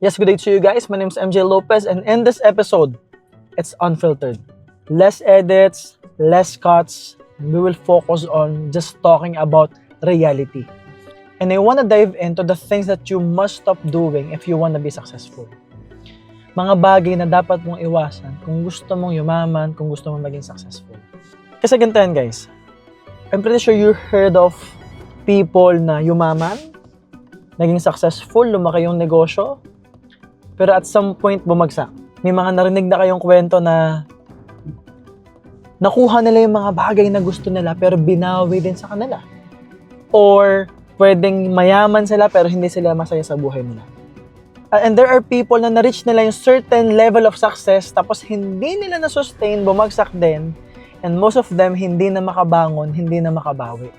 Yes, good day to you guys. My name is MJ Lopez, and in this episode, it's unfiltered. Less edits, less cuts. We will focus on just talking about reality. And I want to dive into the things that you must stop doing if you want to be successful. Mga bagay na dapat mong iwasan kung gusto mong yumaman, kung gusto mong maging successful. Kasi ganito yan, guys. I'm pretty sure you heard of people na yumaman, naging successful, lumaki yung negosyo, pero at some point bumagsak. May mga narinig na kayong kwento na nakuha nila yung mga bagay na gusto nila pero binawi din sa kanila. Or pwedeng mayaman sila pero hindi sila masaya sa buhay nila. And there are people na na-reach nila yung certain level of success tapos hindi nila na-sustain, bumagsak din. And most of them hindi na makabangon, hindi na makabawi.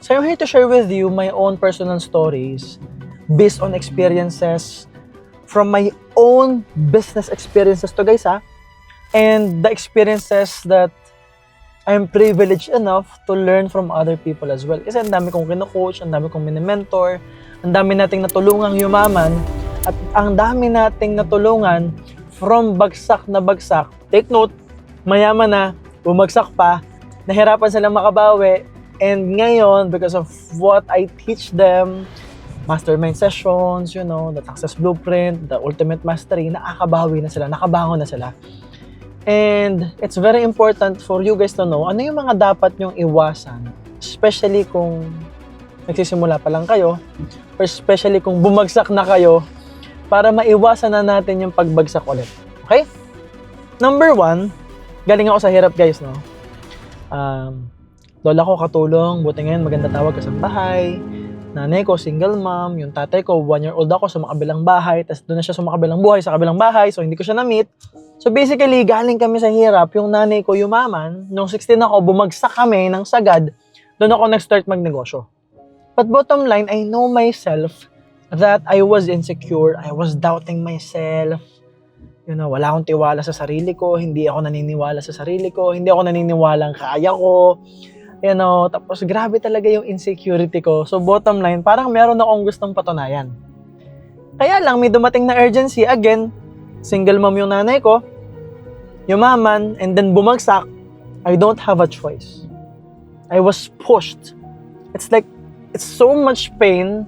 So I'm here to share with you my own personal stories based on experiences from my own business experiences to guys and the experiences that I'm privileged enough to learn from other people as well. Kasi ang dami kong kino-coach, ang dami kong mini-mentor, ang dami nating natulungang yumaman, at ang dami nating natulungan from bagsak na bagsak. Take note, mayaman na, bumagsak pa, nahirapan silang makabawi, and ngayon, because of what I teach them, mastermind sessions, the success blueprint, the ultimate mastery, nakakabawi na sila, nakabangon na sila. And it's very important for you guys to know ano yung mga dapat nyong iwasan, especially kung nagsisimula pa lang kayo, or especially kung bumagsak na kayo, para maiwasan na natin yung pagbagsak ulit. Okay? Number 1, galing ako sa hirap guys, no? Lola ko katulong, buti ngayon maganda tawag kasambahay. Nanay ko, single mom. Yung tatay ko, 1-year-old ako sa makabilang bahay. Tapos doon na siya sa makabilang buhay, sa kabilang bahay. So, hindi ko siya na-meet. So, basically, galing kami sa hirap. Yung nanay ko yumaman. Nung 16 ako, bumagsak kami ng sagad. Doon ako nag-start magnegosyo. But bottom line, I know myself that I was insecure. I was doubting myself. Wala akong tiwala sa sarili ko. Hindi ako naniniwala sa sarili ko. Hindi ako naniniwalang kaya ko. Tapos grabe talaga yung insecurity ko. So bottom line, parang meron akong gustong patunayan. Kaya lang, may dumating na urgency. Again, single mom yung nanay ko, yumaman, and then bumagsak. I don't have a choice. I was pushed. It's so much pain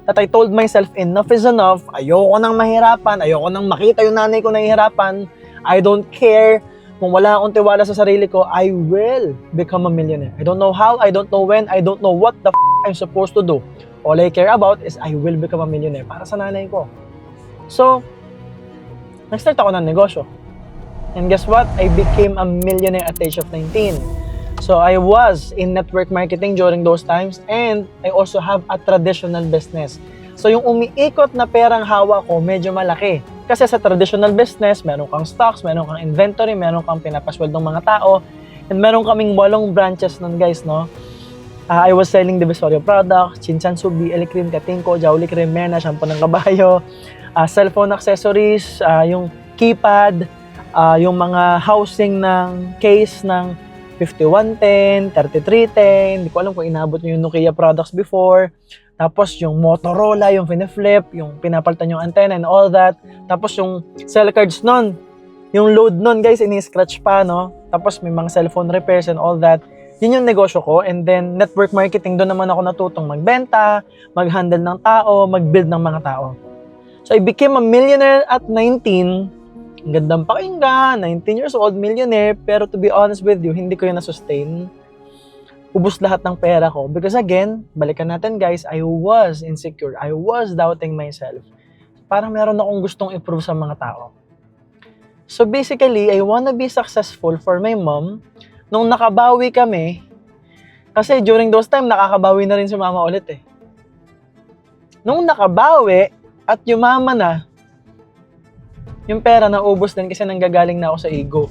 that I told myself, enough is enough. Ayoko nang mahirapan. Ayoko nang makita yung nanay ko nahihirapan. I don't care. Kung wala akong tiwala sa sarili ko, I will become a millionaire. I don't know how, I don't know when, I don't know what the I'm supposed to do. All I care about is I will become a millionaire para sa nanay ko. So, nag-start ako ng negosyo. And guess what? I became a millionaire at the age of 19. So, I was in network marketing during those times, and I also have a traditional business. So, yung umiikot na perang hawak ko, medyo malaki. Kasi sa traditional business, meron kang stocks, meron kang inventory, meron kang pinapasweldong mga tao, and meron kaming 8 branches nun guys, no? I was selling Divisorio products, Chinsan Subi, Elecrim, Katingko, Jowli Cream, Mena, shampoo ng kabayo, cellphone accessories, yung keypad, yung mga housing ng case ng 5110, 3310, hindi ko alam kung inabot nyo yung Nokia products before. Tapos yung Motorola, yung piniflip, yung pinapalitan yung antenna and all that. Tapos yung cell cards nun, yung load nun guys, ini-scratch pa, no? Tapos may mga cellphone repairs and all that. Yun yung negosyo ko. And then network marketing, doon naman ako natutong magbenta, mag-handle ng tao, mag-build ng mga tao. So I became a millionaire at 19. Ang gandang pakinggan, 19 years old, millionaire. Pero to be honest with you, hindi ko yun na-sustain. Ubus lahat ng pera ko. Because again, balikan natin guys, I was insecure. I was doubting myself. Parang meron akong gustong improve sa mga tao. So basically, I wanna be successful for my mom. Nung nakabawi kami, kasi during those time, nakakabawi na rin si mama ulit eh. Nung nakabawi at yumaman na, yung pera na ubos din kasi nanggagaling na ako sa ego.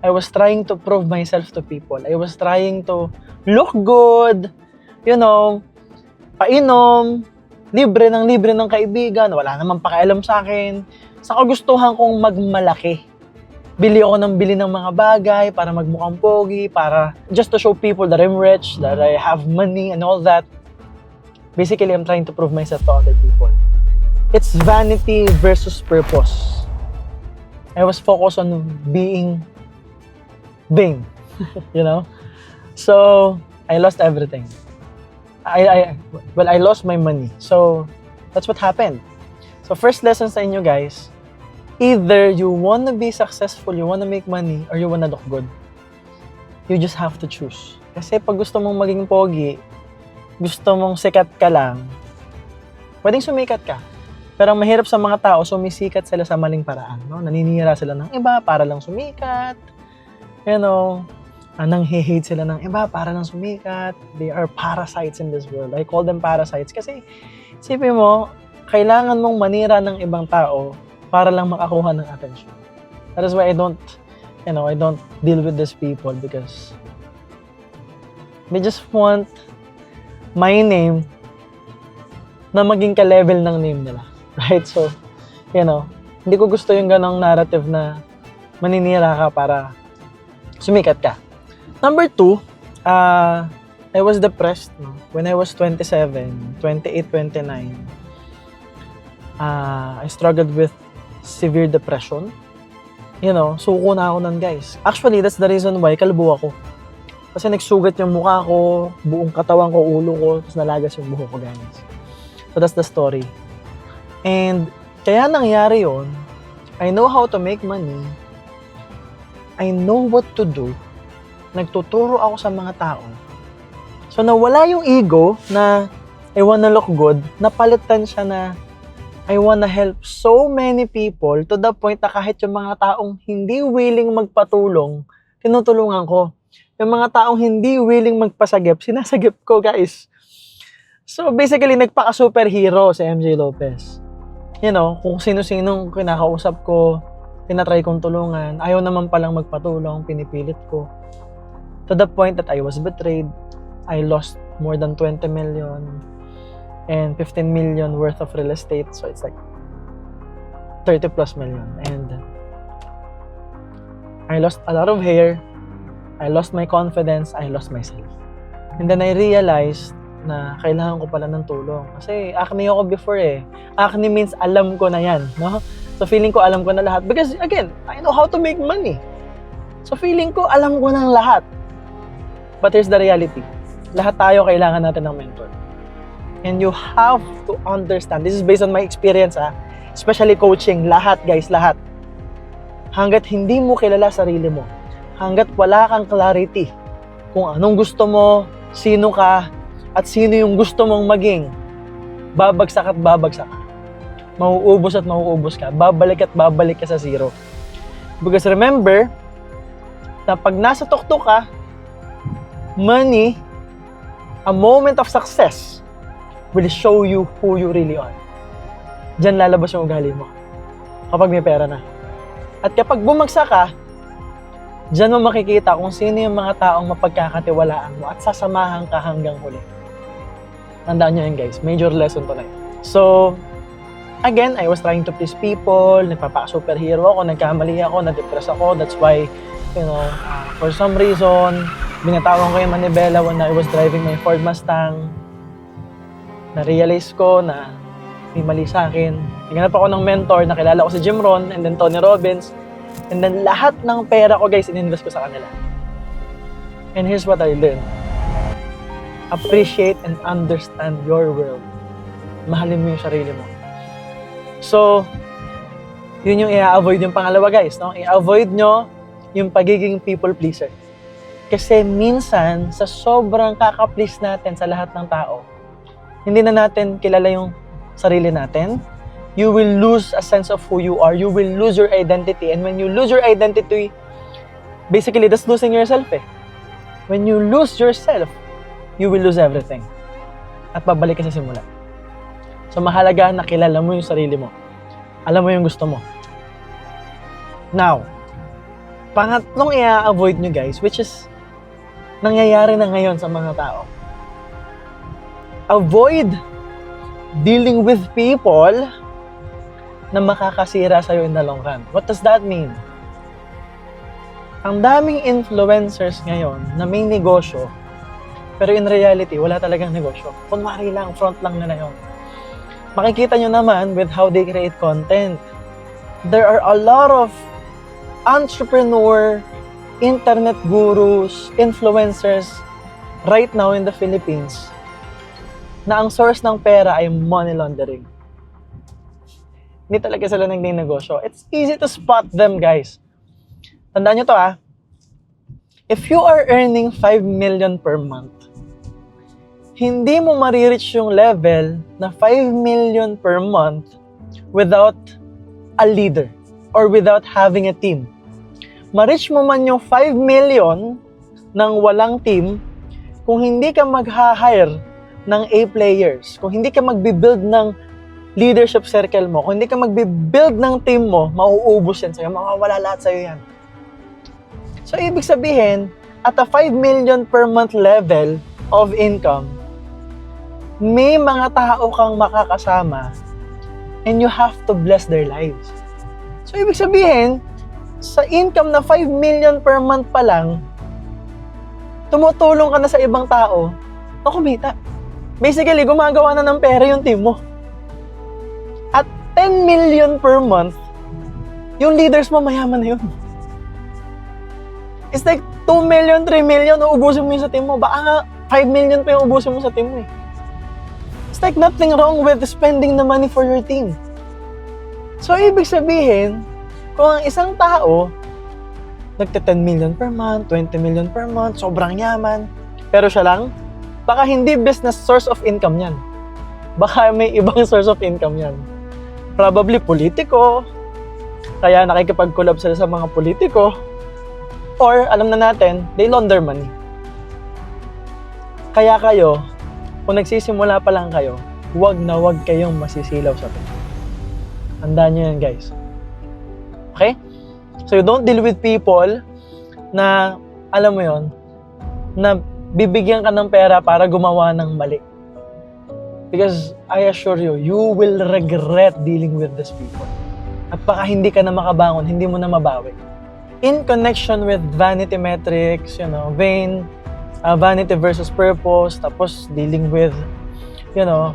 I was trying to prove myself to people. I was trying to look good, painom, libre ng kaibigan, wala namang pakialam sa akin. Sa kagustuhan kong magmalaki. Bili ako ng mga bagay para magmukhang pogi, para just to show people that I'm rich, that I have money and all that. Basically, I'm trying to prove myself to other people. It's vanity versus purpose. I was focused on being vain, you know? So, I lost everything. I lost my money. So, that's what happened. So, first lesson sa inyo guys, either you wanna be successful, you wanna make money, or you wanna look good. You just have to choose. Kasi pag gusto mong maging pogi, gusto mong sikat ka lang, pwedeng sumikat ka. Pero ang mahirap sa mga tao, sumisikat sila sa maling paraan. No? Naninira sila ng iba para lang sumikat. You know, nang-hate sila ng iba para lang sumikat. They are parasites in this world. I call them parasites kasi isipin mo, kailangan mong manira ng ibang tao para lang makakuha ng attention. That is why I don't deal with these people because they just want my name na maging ka-level ng name nila. Right? So, hindi ko gusto yung ganong narrative na maninira ka para sumikat ka. Number 2, I was depressed when I was 27, 28, 29. I struggled with severe depression. Suko na ako nun, guys. Actually, that's the reason why kalbo ako. Kasi nagsugat yung mukha ko, buong katawan ko, ulo ko, tapos nalagas yung buhok ko, guys. So that's the story. And kaya nangyari yon, I know how to make money. I know what to do. Nagtuturo ako sa mga tao. So nawala yung ego na I wanna look good, napalitan siya na I wanna help so many people to the point na kahit yung mga taong hindi willing magpatulong, tinutulungan ko. Yung mga taong hindi willing magpasagip, sinasagip ko, guys. So basically, nagpaka-superhero si MJ Lopez. Kung sino-sinong kinakausap ko, tinatry kong tulungan, ayaw naman palang magpatulong, pinipilit ko. To the point that I was betrayed, I lost more than 20 million and 15 million worth of real estate. So it's like 30 plus million. And I lost a lot of hair, I lost my confidence, I lost myself. And then I realized na kailangan ko pala ng tulong. Kasi acne ako before eh. Acne means alam ko na yan, no? So feeling ko alam ko na lahat. Because again, I know how to make money. So feeling ko alam ko ng lahat. But here's the reality. Lahat tayo kailangan natin ng mentor. And you have to understand. This is based on my experience, especially coaching. Lahat, guys, lahat. Hanggat hindi mo kilala sarili mo, hanggat wala kang clarity kung anong gusto mo, sino ka, at sino yung gusto mong maging, babagsak at babagsak ka. Mauubos at mauubos ka. Babalik at babalik ka sa zero. Because remember, na pag nasa tuktok ka, money, a moment of success, will show you who you really are. Diyan lalabas yung ugali mo. Kapag may pera na. At kapag bumagsak ka, diyan mo makikita kung sino yung mga taong mapagkakatiwalaan mo at sasamahan ka hanggang huli. Tandaan nyo yun, guys. Major lesson to na yun. So, again, I was trying to please people, nagpapa-superhero ako, nagkamali ako, na-depress ako. That's why, for some reason, binatawan ko yung manibela when I was driving my Ford Mustang. Na-realize ko na may mali sa akin. Naghanap ako ng mentor, nakilala ko si Jim Rohn and then Tony Robbins. And then lahat ng pera ko, guys, ininvest ko sa kanila. And here's what I learned. Appreciate and understand your world. Mahalin mo yung sarili mo. So, yun yung i-avoid yung pangalawa, guys. No? I-avoid nyo yung pagiging people pleaser. Kasi minsan, sa sobrang kaka-please natin sa lahat ng tao, hindi na natin kilala yung sarili natin. You will lose a sense of who you are. You will lose your identity. And when you lose your identity, basically, that's losing yourself eh. When you lose yourself, you will lose everything. At babalik ka sa simula. So mahalaga na kilala mo yung sarili mo. Alam mo yung gusto mo. Now, pangatlong i-avoid nyo, guys, which is nangyayari na ngayon sa mga tao. Avoid dealing with people na makakasira sa'yo in the long run. What does that mean? Ang daming influencers ngayon na may negosyo, pero in reality, wala talagang negosyo. Kunwari lang, front lang nila yun. makikita nyo naman with how they create content. There are a lot of entrepreneur, internet gurus, influencers right now in the Philippines na ang source ng pera ay money laundering. Hindi talaga sila nagninegosyo. It's easy to spot them, guys. Tandaan nyo to If you are earning 5 million per month, hindi mo marireach yung level na 5 million per month without a leader or without having a team. Ma-reach mo man yung 5 million ng walang team kung hindi ka mag-hire ng A players, kung hindi ka magbi-build ng leadership circle mo, kung hindi ka magbi-build ng team mo, mauubos yan sa'yo, mawawala lahat sa'yo yan. So, ibig sabihin, at a 5 million per month level of income, may mga tao kang makakasama and you have to bless their lives. So, ibig sabihin, sa income na 5 million per month pa lang, tumutulong ka na sa ibang tao na kumita. Basically, gumagawa na ng pera yung team mo. At 10 million per month, yung leaders mo mayaman na yun. It's like 2 million, 3 million, uubusin mo yun sa team mo. Baka nga 5 million pa yung uubusin mo sa team mo It's like nothing wrong with spending the money for your team. So, ibig sabihin, kung ang isang tao, nagte-10 million per month, 20 million per month, sobrang yaman, pero siya lang, baka hindi business source of income yan. Baka may ibang source of income yan. Probably politiko, kaya nakikipag-collab sila sa mga politiko, or alam na natin, they launder money. Kaya kayo, kung nagsisimula pa lang kayo, huwag na huwag kayong masisilaw sa pera. Tandaan nyo yan, guys. Okay? So you don't deal with people na, alam mo yon, na bibigyan ka ng pera para gumawa ng mali. Because I assure you, you will regret dealing with these people. At baka hindi ka na makabangon, hindi mo na mabawi. In connection with vanity metrics, vanity versus purpose, tapos dealing with,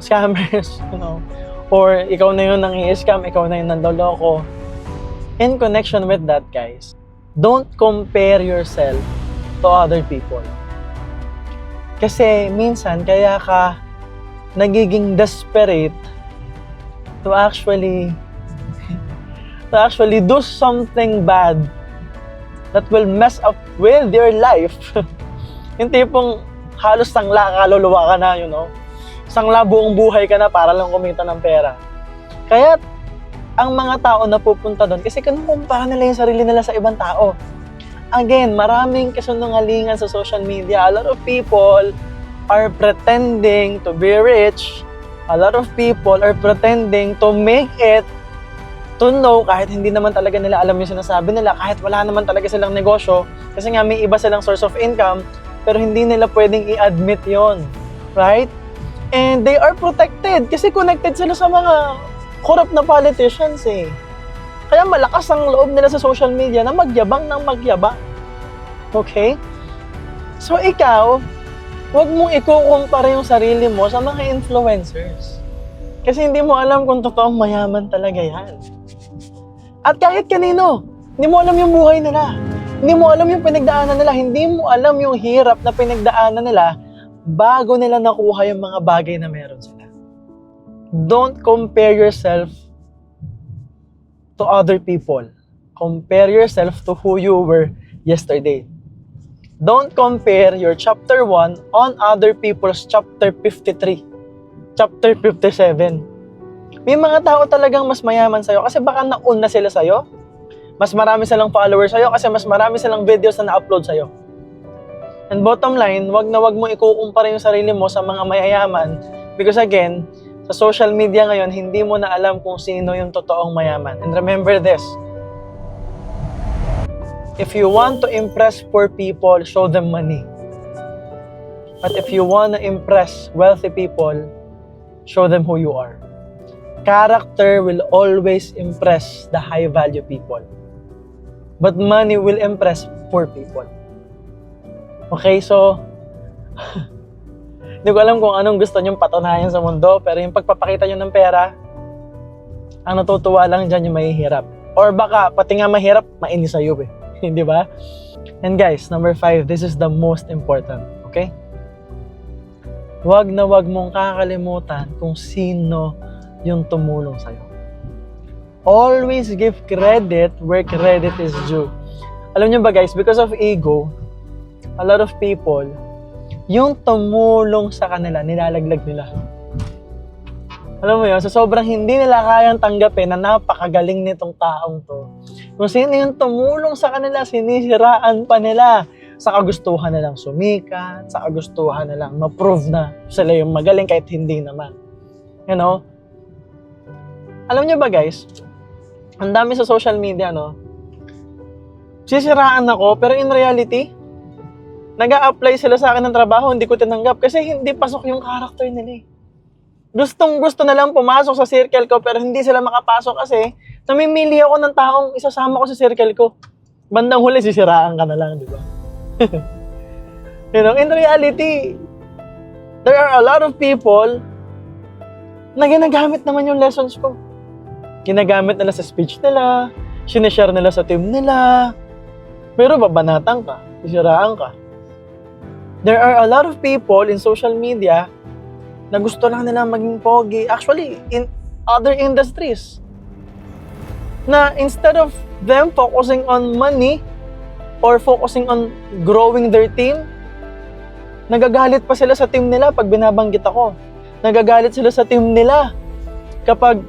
scammers, or ikaw na yun nang i-scam, ikaw na yun nang loloko. In connection with that, guys, don't compare yourself to other people. Kasi minsan, kaya ka nagiging desperate to actually do something bad that will mess up with your life. Yung tipong halos sangla, kaluluwa ka na, sangla buong buhay ka na para lang kumita ng pera. Kaya ang mga tao na pupunta doon, kasi kinukumpara nila yung sarili nila sa ibang tao. Again, maraming kasunungalingan sa social media. A lot of people are pretending to be rich. A lot of people are pretending to make it, to know, kahit hindi naman talaga nila alam yung sinasabi nila, kahit wala naman talaga silang negosyo, kasi nga may iba silang source of income, pero hindi nila pwedeng i-admit yon, right? And they are protected kasi connected sila sa mga corrupt na politicians Kaya malakas ang loob nila sa social media na magyabang ng magyabang. Okay? So ikaw, huwag mong ikukumpara yung sarili mo sa mga influencers. Kasi hindi mo alam kung totoong mayaman talaga yan. At kahit kanino, hindi mo alam yung buhay nila. Hindi mo alam yung pinagdaanan nila. Hindi mo alam yung hirap na pinagdaanan nila bago nila nakuha yung mga bagay na meron sila. Don't compare yourself to other people. Compare yourself to who you were yesterday. Don't compare your chapter 1 on other people's chapter 53, chapter 57. May mga tao talagang mas mayaman sa'yo kasi baka nauna sila sa'yo. Mas marami silang followers sa'yo kasi mas marami silang videos na na-upload sa'yo. And bottom line, wag na wag mo ikukumpara yung sarili mo sa mga mayayaman because again, sa social media ngayon, hindi mo na alam kung sino yung totoong mayaman. And remember this, if you want to impress poor people, show them money. But if you want to impress wealthy people, show them who you are. Character will always impress the high-value people. But money will impress poor people. Okay, so Hindi ko alam kung anong gusto nyong patunayan sa mundo, pero yung pagpapakita nyo ng pera, ang natutuwa lang dyan yung mahihirap. Or baka, pati nga mahirap, mainis sa'yo eh. Hindi ba? And guys, number 5, this is the most important. Okay? Wag na wag mong kakalimutan kung sino yung tumulong sa'yo. Always give credit where credit is due. Alam nyo ba guys, because of ego, a lot of people, yung tumulong sa kanila, nilalaglag nila. Alam mo yun, so sobrang hindi nila kayang tanggapin na napakagaling nitong taong to. Kung sino yung tumulong sa kanila, sinisiraan pa nila sa kagustuhan nilang sumikat, sa kagustuhan nilang ma-prove na sila yung magaling kahit hindi naman. You know? Alam nyo ba guys, ang dami sa social media, no? Sisiraan ako, pero in reality, nag-a-apply sila sa akin ng trabaho, hindi ko tinanggap kasi hindi pasok yung character nila eh. Gustong-gusto na lang pumasok sa circle ko, pero hindi sila makapasok kasi namimili ako ng taong isasama ko sa circle ko. Bandang huli, sisiraan ka na lang, di ba? You know, in reality, there are a lot of people na ginagamit naman yung lessons ko. Ginagamit nila sa speech nila, sinishare nila sa team nila, pero babanatan ka, sisiraan ka. There are a lot of people in social media na gusto lang nila maging pogi. Actually, in other industries, na instead of them focusing on money or focusing on growing their team, nagagalit pa sila sa team nila pag binabanggit ako. Nagagalit sila sa team nila kapag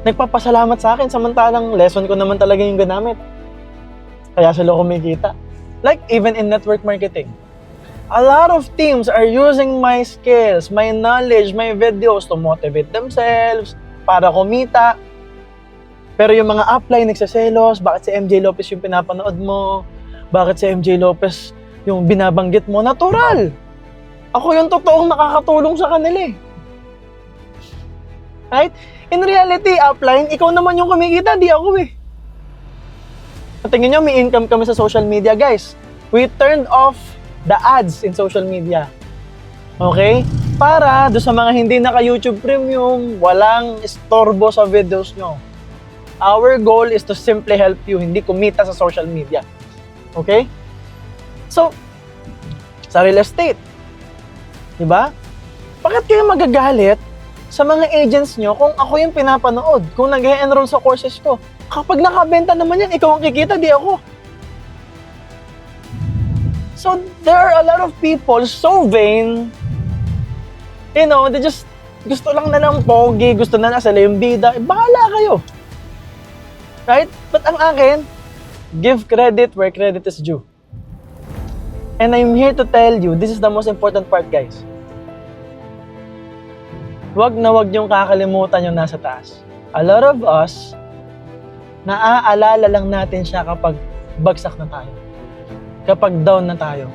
nagpapasalamat sa akin, samantalang lesson ko naman talaga yung ginamit. Kaya sila kumikita. Like even in network marketing. A lot of teams are using my skills, my knowledge, my videos to motivate themselves, para kumita. Pero yung mga upline nagsaselos, bakit si MJ Lopez yung pinapanood mo? Bakit si MJ Lopez yung binabanggit mo? Natural! Ako yung totoong nakakatulong sa kanila eh. Right? In reality, upline, ikaw naman yung kumikita, di ako eh. Tingin nyo, may income kami sa social media, guys. We turned off the ads in social media. Okay? Para do sa mga hindi naka-YouTube Premium, walang istorbo sa videos nyo. Our goal is to simply help you, hindi kumita sa social media. Okay? So, sa real estate, diba? Bakit kayo magagalit sa mga agents nyo kung ako yung pinapanood, kung nag-e-enroll sa courses ko? Kapag nakabenta naman yan, ikaw ang kikita, di ako. So, there are a lot of people so vain, you know, they just gusto lang na lang pogi, gusto na sila yung bida, bahala kayo. Right? But ang akin, give credit where credit is due. And I'm here to tell you, this is the most important part, guys. Wag na wag niyong kakalimutan yung nasa taas. A lot of us, naaalala lang natin siya kapag bagsak na tayo. Kapag down na tayo.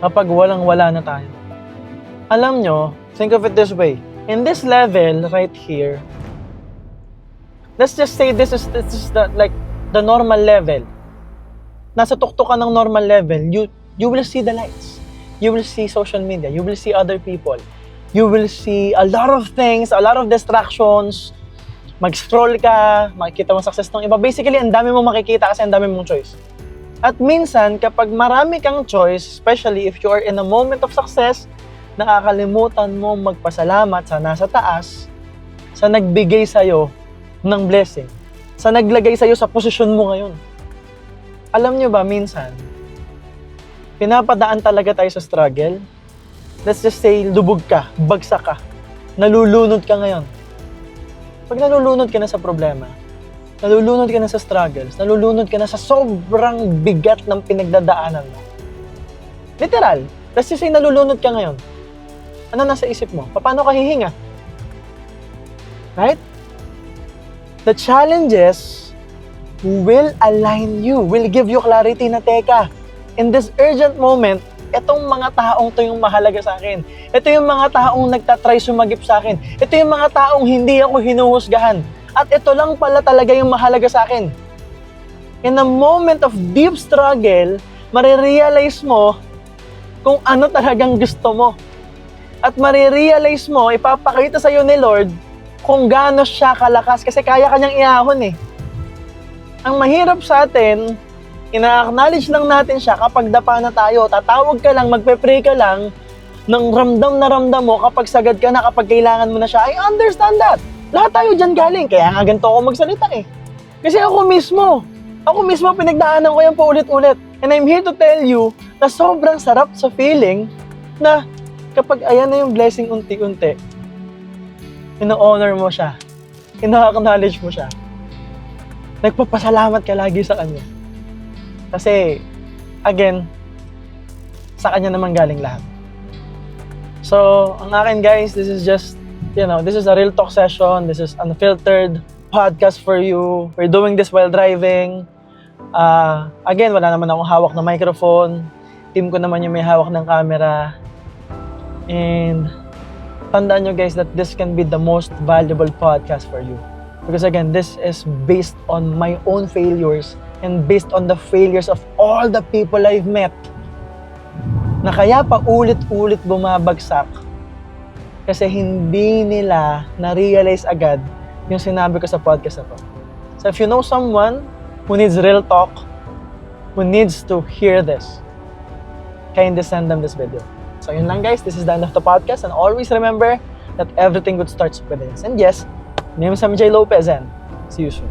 Kapag walang-wala na tayo. Alam nyo, think of it this way. In this level right here, let's just say this is the normal level. Nasa tuktok ka ng normal level, you will see the lights. You will see social media. You will see other people. You will see a lot of things, a lot of distractions. Mag-scroll ka, makikita mo success ng iba. Basically, ang dami mong makikita kasi ang dami mong choice. At minsan, kapag marami kang choice, especially if you are in a moment of success, nakakalimutan mo magpasalamat sa nasa taas, sa nagbigay sa'yo ng blessing, sa naglagay sa'yo sa posisyon mo ngayon. Alam nyo ba, minsan, pinapadaan talaga tayo sa struggle. Let's just say, lubog ka, bagsak ka, nalulunod ka ngayon. Pag nalulunod ka na sa problema, nalulunod ka na sa struggles, nalulunod ka na sa sobrang bigat ng pinagdadaanan mo. Literal, let's just say nalulunod ka ngayon. Ano nasa isip mo? Paano ka hihinga? Right? The challenges will align you, will give you clarity na teka, in this urgent moment, itong mga taong to yung mahalaga sa akin. Ito yung mga taong nagtatry sumagip sa akin. Ito yung mga taong hindi ako hinuhusgahan. At ito lang pala talaga yung mahalaga sa akin. In a moment of deep struggle, marirealize mo kung ano talagang gusto mo. At marirealize mo, ipapakita sa'yo ni Lord kung gaano siya kalakas kasi kaya kanyang iahon eh. Ang mahirap sa atin, ina-acknowledge lang natin siya kapag dapa na tayo. Tatawag ka lang, magpe-pray ka lang, nang ramdam na ramdam mo kapag sagad ka na, kapag kailangan mo na siya. I understand that. Lahat tayo dyan galing. Kaya nga ganito ako magsalita eh. Kasi ako mismo pinagdaanan ko yan paulit-ulit. And I'm here to tell you na sobrang sarap sa feeling na kapag ayan na yung blessing unti-unti, ino-honor mo siya, ina-acknowledge mo siya, nagpapasalamat ka lagi sa kanya. Kasi, again, sa kanya naman galing lahat. So, ang akin guys, this is just, this is a real talk session. This is unfiltered podcast for you. We're doing this while driving. Again, wala naman akong hawak na microphone. Team ko naman yung may hawak ng camera. And tandaan nyo guys that this can be the most valuable podcast for you. Because again, this is based on my own failures and based on the failures of all the people I've met. Na kaya pa ulit-ulit bumabagsak kasi hindi nila na-realize agad yung sinabi ko sa podcast na to. So if you know someone who needs real talk, who needs to hear this, kindly send them this video. So yun lang guys, this is the end of the podcast, and always remember that everything good starts with this. And yes, my name is MJ Lopez and see you soon.